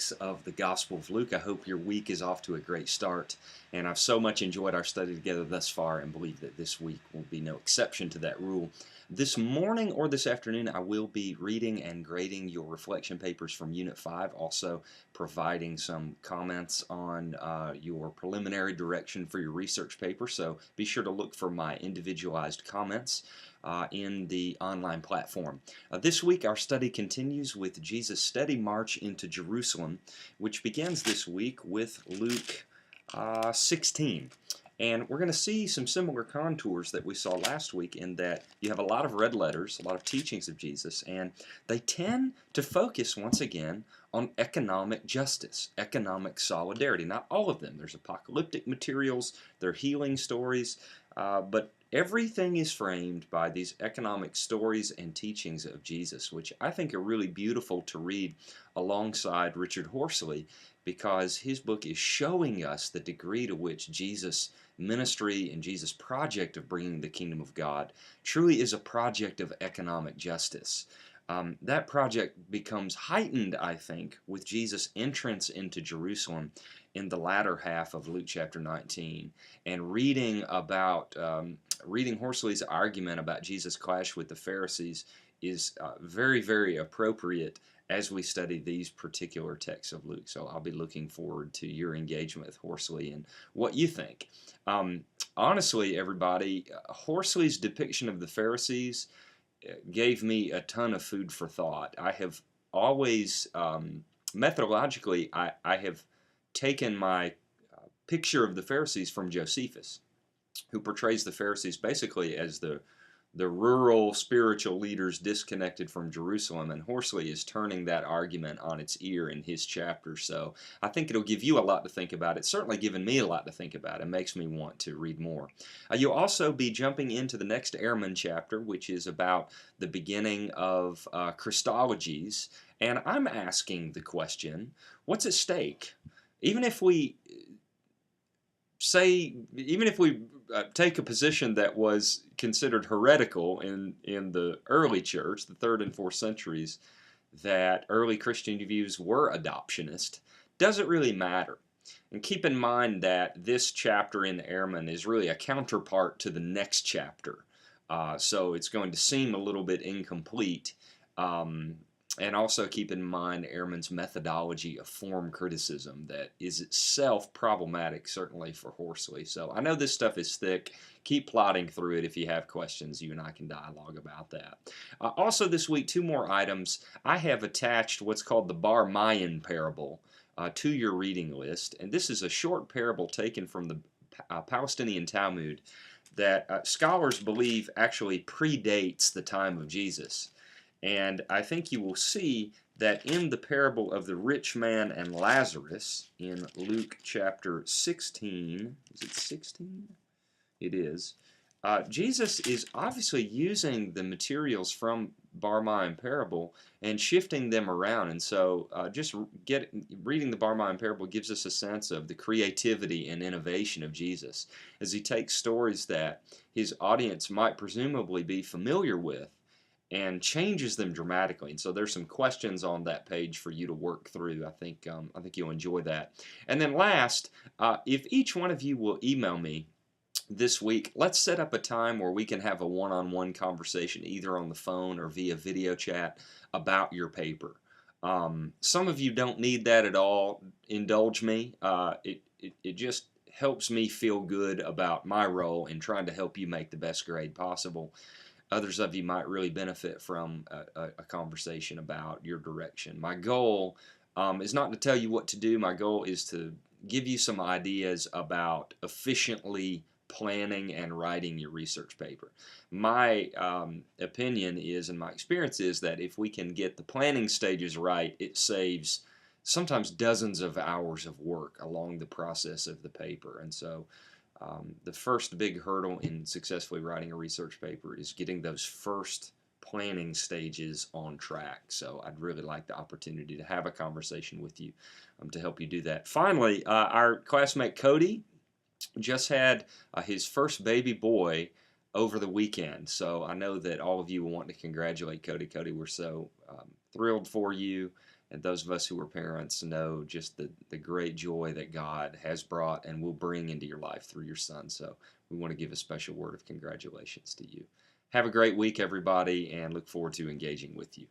6 of the Gospel of Luke. I hope your week is off to a great start, and I've so much enjoyed our study together thus far and believe that this week will be no exception to that rule. This morning or this afternoon, I will be reading and grading your reflection papers from Unit 5, also providing some comments on your preliminary direction for your research paper, so be sure to look for my individualized comments in the online platform. This week our study continues with Jesus' steady march into Jerusalem, which begins this week with Luke 16. And we're going to see some similar contours that we saw last week in that you have a lot of red letters, a lot of teachings of Jesus, and they tend to focus once again on economic justice, economic solidarity. Not all of them. There's apocalyptic materials, there are healing stories, but everything is framed by these economic stories and teachings of Jesus, which I think are really beautiful to read alongside Richard Horsley, because his book is showing us the degree to which Jesus' ministry and Jesus' project of bringing the kingdom of God truly is a project of economic justice. That project becomes heightened, I think, with Jesus' entrance into Jerusalem in the latter half of Luke chapter 19, and reading Horsley's argument about Jesus' clash with the Pharisees is very, very appropriate as we study these particular texts of Luke. So I'll be looking forward to your engagement with Horsley and what you think. Honestly, everybody, Horsley's depiction of the Pharisees gave me a ton of food for thought. I have always, methodologically, I have taken my picture of the Pharisees from Josephus, who portrays the Pharisees basically as the rural spiritual leaders disconnected from Jerusalem, and Horsley is turning that argument on its ear in his chapter. So I think it'll give you a lot to think about. It's certainly given me a lot to think about. It makes me want to read more. You'll also be jumping into the next Airman chapter, which is about the beginning of Christologies, and I'm asking the question, what's at stake? Even if we take a position that was considered heretical in the early church, the 3rd and 4th centuries, that early Christian views were adoptionist, doesn't really matter. And keep in mind that this chapter in Airman is really a counterpart to the next chapter. So it's going to seem a little bit incomplete. And also keep in mind Airman's methodology of form criticism that is itself problematic, certainly for Horsley. So I know this stuff is thick. Keep plodding through it. If you have questions, you and I can dialogue about that. Also this week, 2 more items. I have attached what's called the Bar Mayan parable to your reading list. And this is a short parable taken from the Palestinian Talmud that scholars believe actually predates the time of Jesus. And I think you will see that in the parable of the rich man and Lazarus in Luke chapter 16, is it 16? It is. Jesus is obviously using the materials from Bar Mayan parable and shifting them around. And so just reading the Bar Mayan parable gives us a sense of the creativity and innovation of Jesus as he takes stories that his audience might presumably be familiar with and changes them dramatically. And so there's some questions on that page for you to work through. I think you'll enjoy that. And then last, if each one of you will email me this week, let's set up a time where we can have a one-on-one conversation, either on the phone or via video chat, about your paper. Some of you don't need that at all. Indulge me. It just helps me feel good about my role in trying to help you make the best grade possible. Others of you might really benefit from a conversation about your direction. My goal is not to tell you what to do. My goal is to give you some ideas about efficiently planning and writing your research paper. My opinion is, and my experience is, that if we can get the planning stages right, it saves sometimes dozens of hours of work along the process of the paper. And so the first big hurdle in successfully writing a research paper is getting those first planning stages on track. So I'd really like the opportunity to have a conversation with you to help you do that. Finally, our classmate Cody just had his first baby boy over the weekend. So I know that all of you will want to congratulate Cody. Cody, we're so thrilled for you And those of us who are parents know just the great joy that God has brought and will bring into your life through your son. So we want to give a special word of congratulations to you. Have a great week, everybody, and look forward to engaging with you.